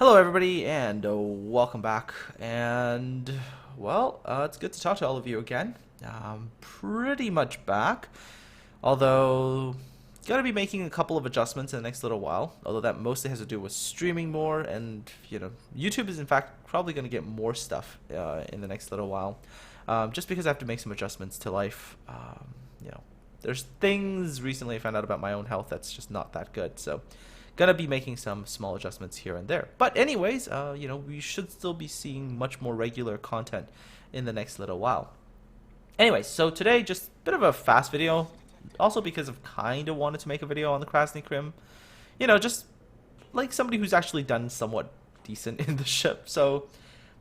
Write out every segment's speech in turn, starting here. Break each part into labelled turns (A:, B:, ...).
A: Hello everybody and welcome back, and well, it's good to talk to all of you again. Pretty much back, although gonna be making a couple of adjustments in the next little while, although that mostly has to do with streaming more, and YouTube is in fact probably gonna get more stuff in the next little while, just because I have to make some adjustments to life. You know, there's things recently I found out about my own health that's just not that good, so gonna be making some small adjustments here and there. But anyways, we should still be seeing much more regular content in the next little while. Anyways, so today just a bit of a fast video, also because I've kind of wanted to make a video on the Krasny Krym. Just like somebody who's actually done somewhat decent in the ship. So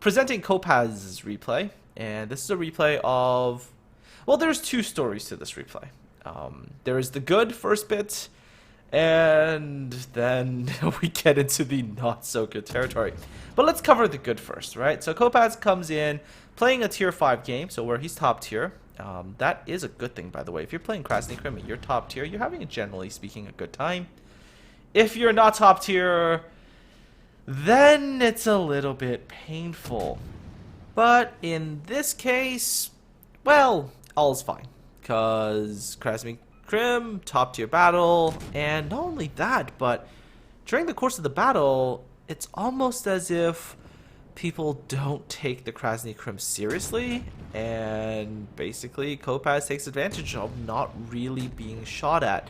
A: presenting Kopaz's replay, and this is a replay of, well, there's two stories to this replay. There is the good first bit, and then we get into the not so good territory. But let's cover the good first, right? So Kopaz comes in playing a tier 5 game, so where he's top tier. That is a good thing, by the way. If you're playing Krasny Krym and you're top tier, you're having, generally speaking, a good time. If you're not top tier, then it's a little bit painful. But in this case, well, all's fine. Because Krasny Krym, top tier battle, and not only that, but during the course of the battle, it's almost as if people don't take the Krasny Krym seriously, and basically Kopaz takes advantage of not really being shot at.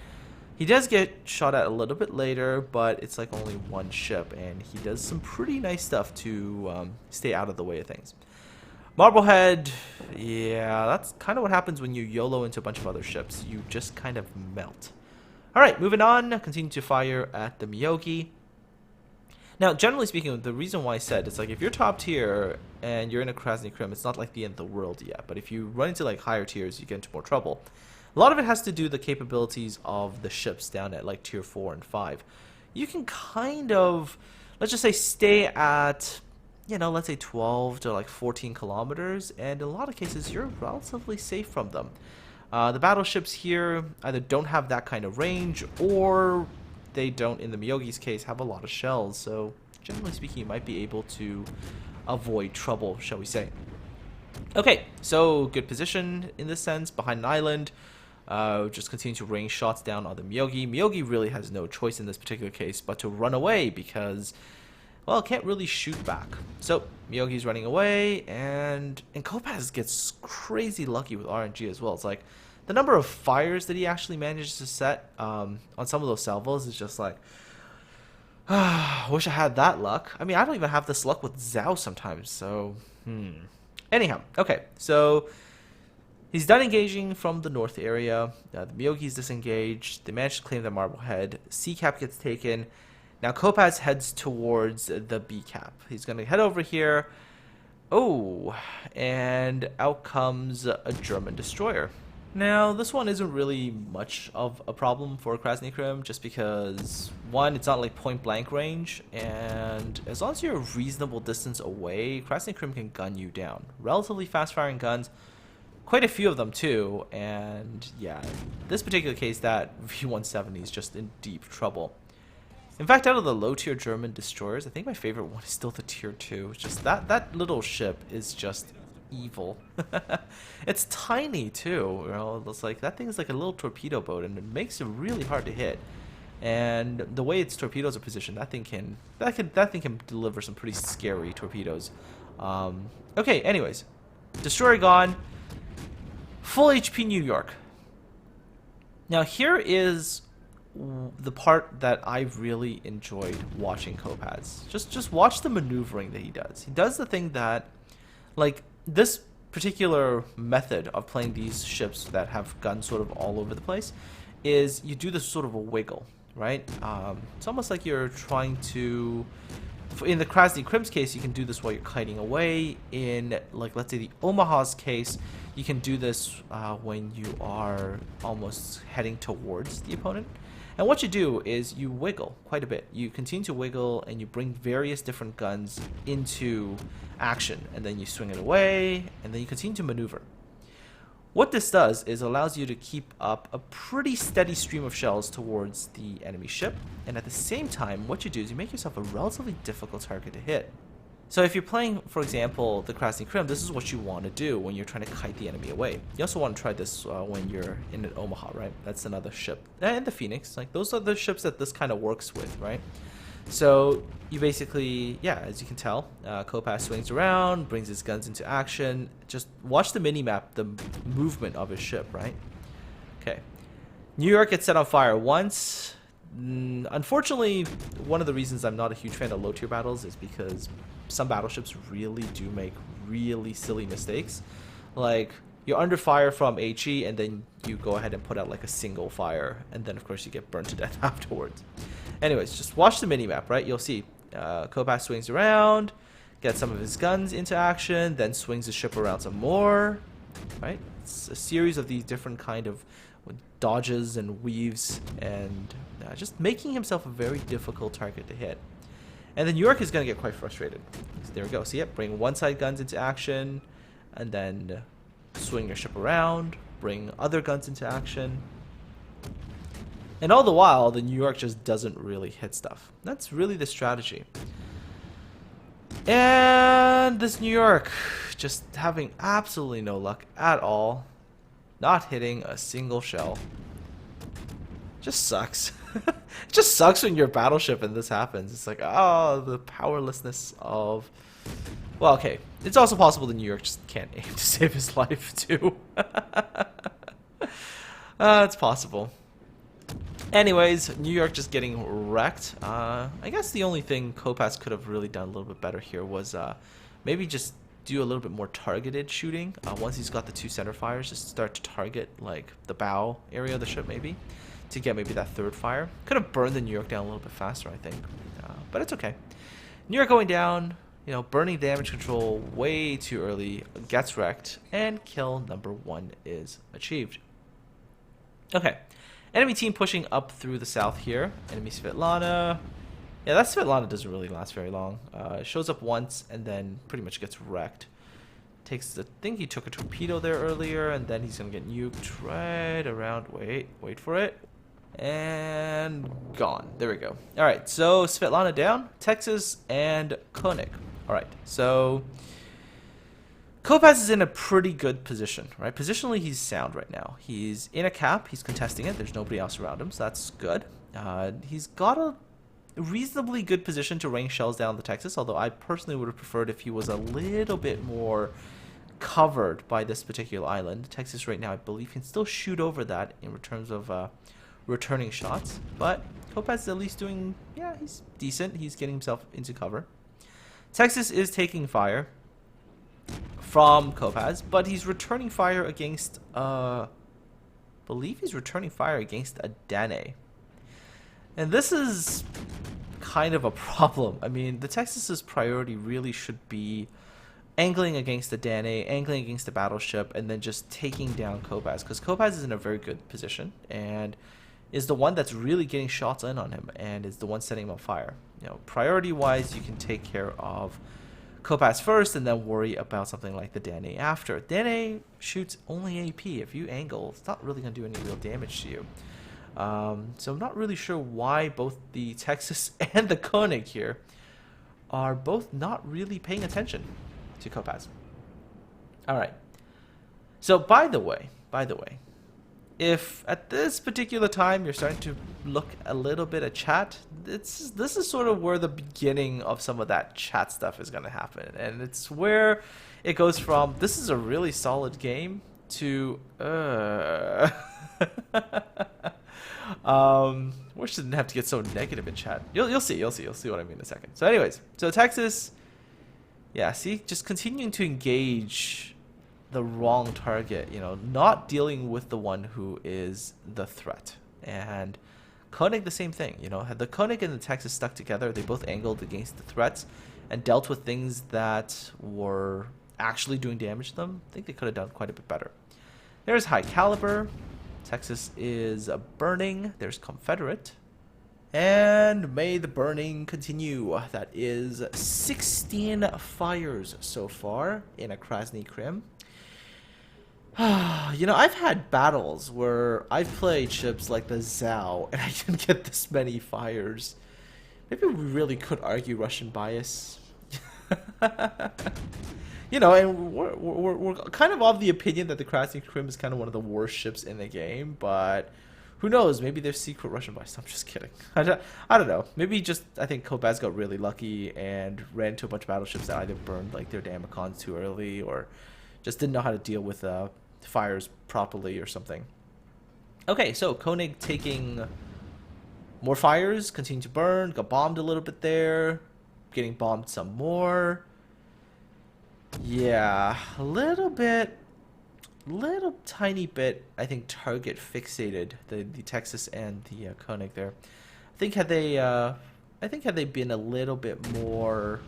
A: He does get shot at a little bit later, but it's like only one ship, and he does some pretty nice stuff to stay out of the way of things. Marblehead, yeah, that's kind of what happens when you YOLO into a bunch of other ships. You just kind of melt. Alright, moving on. Continue to fire at the Miyogi. Now, generally speaking, the reason why I said it's like if you're top tier and you're in a Krasny Krym, it's not like the end of the world yet. But if you run into like higher tiers, you get into more trouble. A lot of it has to do with the capabilities of the ships down at like tier 4 and 5. You can kind of, let's just say, stay at, let's say 12 to like 14 kilometers, and in a lot of cases you're relatively safe from them. The battleships here either don't have that kind of range, or they don't, in the Miyogi's case, have a lot of shells, so generally speaking you might be able to avoid trouble, shall we say. Okay, so good position in this sense, behind an island. Just continue to rain shots down on the Miyogi. Miyogi really has no choice in this particular case but to run away, because, well, it can't really shoot back. So Miyogi's running away, and Kopaz gets crazy lucky with RNG as well. It's like the number of fires that he actually manages to set on some of those salvos is just like, wish I had that luck. I mean, I don't even have this luck with Zhao sometimes, so anyhow, okay, so he's done engaging from the north area. The Miyogi's disengaged. They managed to claim the Marblehead. C cap gets taken. Now Kopaz heads towards the B cap. He's going to head over here. Oh, and out comes a German destroyer. Now this one isn't really much of a problem for Krasny Krym, just because, one, it's not like point blank range, and as long as you're a reasonable distance away, Krasny Krym can gun you down. Relatively fast firing guns, quite a few of them too, and yeah, this particular case, that V170 is just in deep trouble. In fact, out of the low tier German destroyers, I think my favorite one is still the tier 2. It's just that little ship is just evil. It's tiny too, it's like that thing is like a little torpedo boat, and it makes it really hard to hit. And the way its torpedoes are positioned, that thing can deliver some pretty scary torpedoes. Okay, anyways, destroyer gone. Full HP New York. Now here is the part that I've really enjoyed watching Kopaz. Just watch the maneuvering that he does. He does the thing that, like, this particular method of playing these ships that have guns sort of all over the place is you do this sort of a wiggle, right? It's almost like you're trying to, in the Krasny Krym's case, you can do this while you're kiting away. In, like, let's say the Omaha's case, you can do this when you are almost heading towards the opponent. And what you do is you wiggle quite a bit. You continue to wiggle, and you bring various different guns into action, and then you swing it away, and then you continue to maneuver. What this does is allows you to keep up a pretty steady stream of shells towards the enemy ship, and at the same time, what you do is you make yourself a relatively difficult target to hit. So if you're playing, for example, the Krasny Krym, this is what you want to do when you're trying to kite the enemy away. You also want to try this when you're in an Omaha, right? That's another ship. And the Phoenix, like those are the ships that this kind of works with, right? So you basically, yeah, as you can tell, Kopass swings around, brings his guns into action. Just watch the mini-map, the movement of his ship, right? Okay. New York gets set on fire once. Unfortunately, one of the reasons I'm not a huge fan of low-tier battles is because some battleships really do make really silly mistakes. Like, you're under fire from HE, and then you go ahead and put out like a single fire, and then of course you get burned to death afterwards. Anyways, just watch the mini-map, right? You'll see Kopass swings around, gets some of his guns into action, then swings the ship around some more, right? It's a series of these different kind of dodges and weaves, and just making himself a very difficult target to hit. And then New York is going to get quite frustrated. So there we go. See it? Bring one side guns into action, and then swing your ship around, bring other guns into action. And all the while, the New York just doesn't really hit stuff. That's really the strategy. And this New York just having absolutely no luck at all. Not hitting a single shell. Just sucks. It just sucks when you're a battleship and this happens. It's like, oh, the powerlessness of... Well, okay. It's also possible the New York just can't aim to save his life, too. It's possible. Anyways, New York just getting wrecked. I guess the only thing Kopass could have really done a little bit better here was maybe just do a little bit more targeted shooting. Once he's got the two center fires, just start to target like the bow area of the ship maybe to get maybe that third fire. Could have burned the New York down a little bit faster, I think. But it's okay. New York going down, you know, burning damage control way too early, gets wrecked, and kill number 1 is achieved. Okay. Enemy team pushing up through the south here. Enemy Svetlana. Yeah, that Svetlana doesn't really last very long. Shows up once and then pretty much gets wrecked. Takes the... I think he took a torpedo there earlier, and then he's going to get nuked right around... Wait for it. And gone. There we go. Alright, so Svetlana down. Texas and Koenig. Alright, so... Kopass is in a pretty good position, right? Positionally, he's sound right now. He's in a cap. He's contesting it. There's nobody else around him, so that's good. He's got a reasonably good position to rain shells down the Texas, although I personally would have preferred if he was a little bit more covered by this particular island. Texas right now, I believe, can still shoot over that in terms of returning shots, but Kopass is at least doing, yeah, he's decent. He's getting himself into cover. Texas is taking fire from Kopass, but he's returning fire against, believe he's returning fire against a Dane. And this is kind of a problem. I mean, the Texas's priority really should be angling against the Dane, angling against the battleship, and then just taking down Kopass, because Kopass is in a very good position and is the one that's really getting shots in on him and is the one setting him on fire. You know, priority-wise, you can take care of Kopass first and then worry about something like the Dane after. Dane shoots only AP. If you angle, it's not really going to do any real damage to you. So I'm not really sure why both the Texas and the Koenig here are both not really paying attention to Kopass. Alright. So by the way, if at this particular time you're starting to look a little bit at chat, this is sort of where the beginning of some of that chat stuff is going to happen. And it's where it goes from, this is a really solid game, to, we shouldn't have to get so negative in chat. You'll see what I mean in a second. So anyways, so Texas, yeah, see, just continuing to engage the wrong target, you know, not dealing with the one who is the threat. And Koenig, the same thing, you know, had the Koenig and the Texas stuck together, they both angled against the threats and dealt with things that were actually doing damage to them. I think they could have done quite a bit better. There's High Caliber. Texas is burning. There's Confederate. And may the burning continue. That is 16 fires so far in a Krasny Krym. You know, I've had battles where I've played ships like the Zhao, and I didn't get this many fires. Maybe we really could argue Russian bias. You know, and we're kind of the opinion that the Krasny Krym is kind of one of the worst ships in the game, but who knows? Maybe there's secret Russian bias. I'm just kidding. I don't know. Maybe just I think Kopaz got really lucky and ran into a bunch of battleships that either burned like their damacons too early or just didn't know how to deal with fires properly or something. Okay, so Koenig taking more fires, continue to burn, got bombed a little bit there, getting bombed some more. Yeah, a little bit, little tiny bit, I think target fixated, the Texas and the Koenig there. I think had they been a little bit more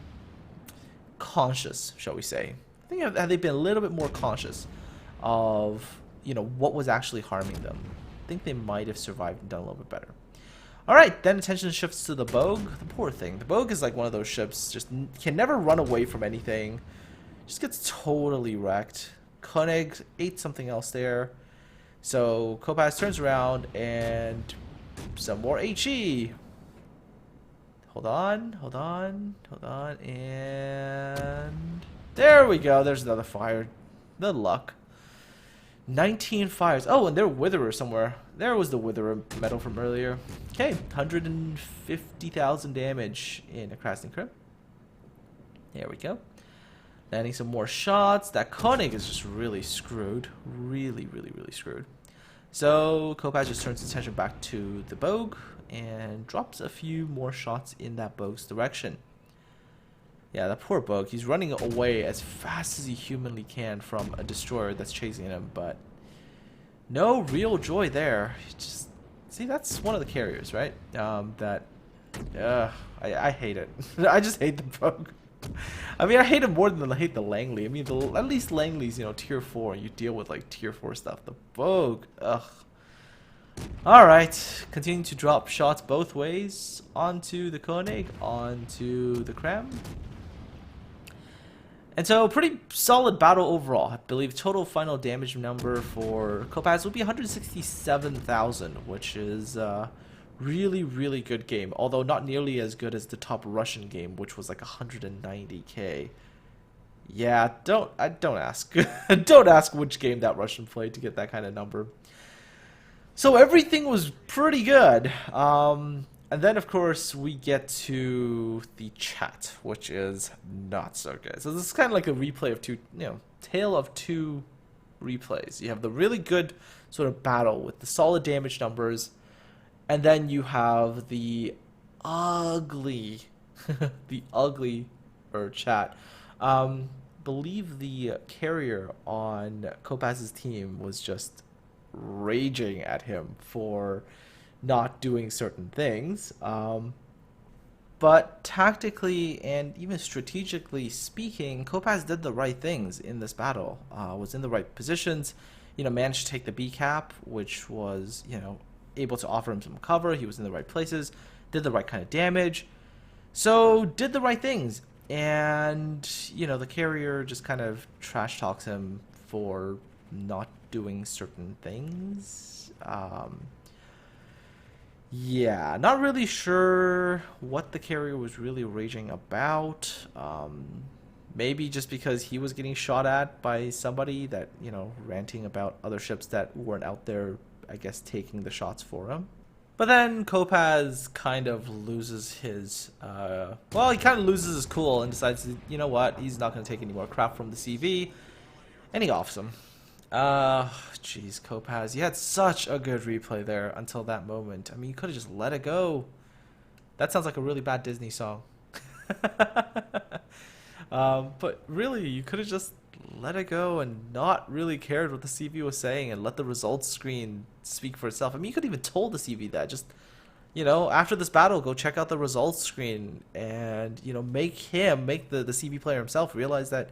A: conscious, shall we say. I think had they been a little bit more conscious of, you know, what was actually harming them, I think they might have survived and done a little bit better. Alright, then attention shifts to the Bogue. The poor thing. The Bogue is like one of those ships, just can never run away from anything. Just gets totally wrecked. Koenig ate something else there. So Kopaz turns around and some more HE. Hold on, hold on, hold on, and there we go. There's another fire. The luck. 19 fires. Oh, and there's Witherer somewhere. There was the Witherer medal from earlier. Okay, 150,000 damage in a Krasny Krym. There we go. Landing some more shots. That Koenig is just really screwed. Really, really, really screwed. So Kopaz just turns his attention back to the Bogue and drops a few more shots in that Bogue's direction. Yeah, that poor Bogue. He's running away as fast as he humanly can from a destroyer that's chasing him, but no real joy there. Just see, that's one of the carriers, right? I hate it. I just hate the Bogue. I mean, I hate him more than I hate the Langley. I mean, at least Langley's, you know, tier 4. You deal with, like, tier 4 stuff. The Bogue, ugh. Alright, continue to drop shots both ways. Onto the Koenig, onto the Krem. And so, pretty solid battle overall. I believe total final damage number for Kopaz will be 167,000, which is really, really good game, although not nearly as good as the top Russian game, which was like 190k. Yeah, don't ask. Don't ask which game that Russian played to get that kind of number. So everything was pretty good. And then, of course, we get to the chat, which is not so good. So this is kind of like a replay of two, you know, tale of two replays. You have the really good sort of battle with the solid damage numbers, and then you have the ugly, the ugly chat. Believe the carrier on Kopaz's team was just raging at him for not doing certain things. But tactically and even strategically speaking, Kopaz did the right things in this battle. Was in the right positions, you know, managed to take the B cap, which was, you know, able to offer him some cover. He was in the right places, did the right kind of damage, so did the right things. And, you know, the carrier just kind of trash talks him for not doing certain things. Yeah, not really sure what the carrier was really raging about. Maybe just because he was getting shot at by somebody that, you know, ranting about other ships that weren't out there, I guess, taking the shots for him. But then Kopaz kind of loses his, well, he kind of loses his cool and decides, you know what, he's not going to take any more crap from the CV, and he offs him. Jeez, Kopaz, you had such a good replay there until that moment. I mean, you could have just let it go. That sounds like a really bad Disney song. But really, you could have just let it go and not really cared what the CV was saying and let the results screen speak for itself. I mean, you could even told the CV that. Just, you know, after this battle, go check out the results screen and, you know, make the CV player himself realize that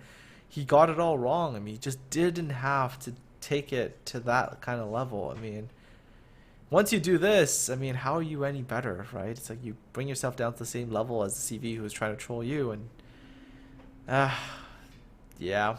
A: he got it all wrong. I mean, he just didn't have to take it to that kind of level. I mean, once you do this, I mean, how are you any better, right? It's like you bring yourself down to the same level as the CV who was trying to troll you, and yeah.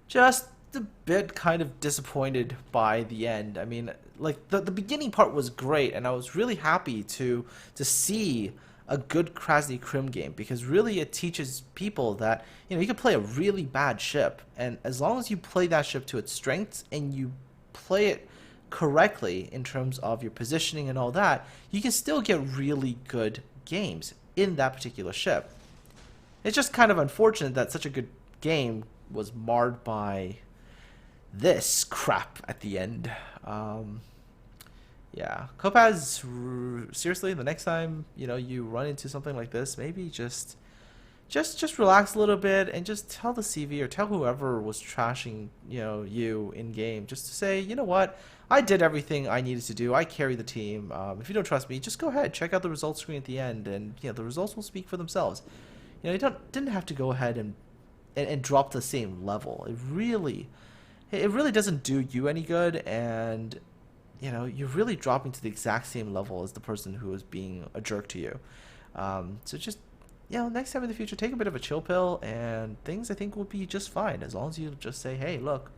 A: Just a bit kind of disappointed by the end. I mean, like the beginning part was great, and I was really happy to see a good Krasny Krym game, because really it teaches people that, you know, you can play a really bad ship, and as long as you play that ship to its strengths and you play it correctly in terms of your positioning and all that, you can still get really good games in that particular ship. It's just kind of unfortunate that such a good game was marred by this crap at the end. Yeah, Kopaz, seriously, the next time, you know, you run into something like this, maybe just relax a little bit and just tell the CV or tell whoever was trashing, you know, you in game, just to say, you know what, I did everything I needed to do. I carry the team. If you don't trust me, just go ahead, check out the results screen at the end, and you know, the results will speak for themselves. You know, you didn't have to go ahead and drop the same level. It really doesn't do you any good, and you know, you're really dropping to the exact same level as the person who is being a jerk to you. So just, you know, next time in the future, take a bit of a chill pill, and things I think will be just fine, as long as you just say, hey, look,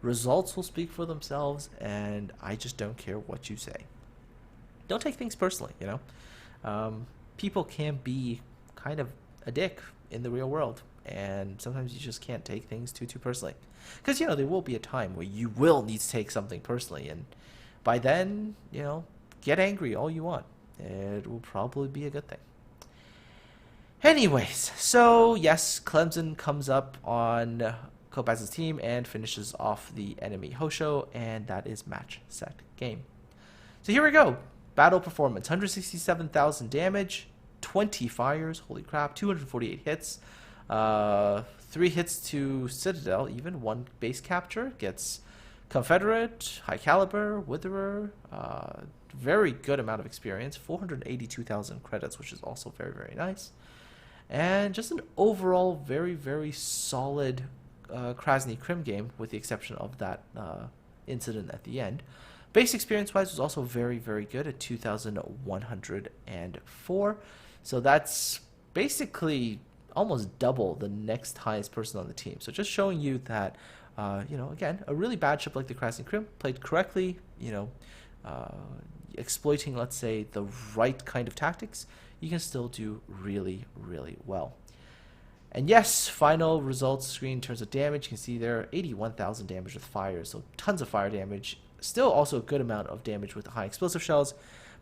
A: results will speak for themselves, and I just don't care what you say. Don't take things personally, you know. People can be kind of a dick in the real world, and sometimes you just can't take things too personally, because, you know, there will be a time where you will need to take something personally, and by then, you know, get angry all you want. It will probably be a good thing. Anyways, so yes, Clemson comes up on Kopaz's team and finishes off the enemy Hosho, and that is match, set, game. So here we go. Battle performance, 167,000 damage, 20 fires, holy crap, 248 hits, 3 hits to Citadel, even 1 base capture, gets Confederate, High Caliber, Witherer, very good amount of experience, 482,000 credits, which is also very nice. And just an overall very solid Krasny Krym game, with the exception of that incident at the end. Base experience-wise was also very good at 2,104. So that's basically almost double the next highest person on the team. So just showing you that, you know, again, a really bad ship like the Krasny Krym, played correctly, you know, exploiting, let's say, the right kind of tactics, you can still do really well. And yes, final results screen in terms of damage, you can see there 81,000 damage with fire, so tons of fire damage. Still also a good amount of damage with the high explosive shells,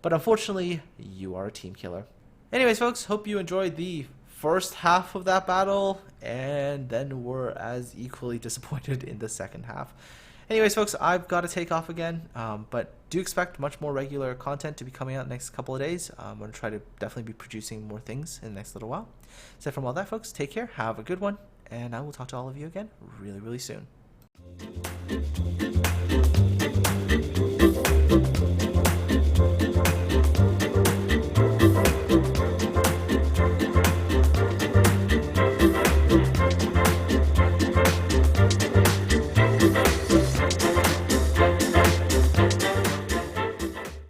A: but unfortunately, you are a team killer. Anyways, folks, hope you enjoyed the first half of that battle, and then were as equally disappointed in the second half. Anyways, folks, I've got to take off again, but do expect much more regular content to be coming out next couple of days. I'm going to try to definitely be producing more things in the next little while. So from all that, folks, take care, have a good one, and I will talk to all of you again really soon.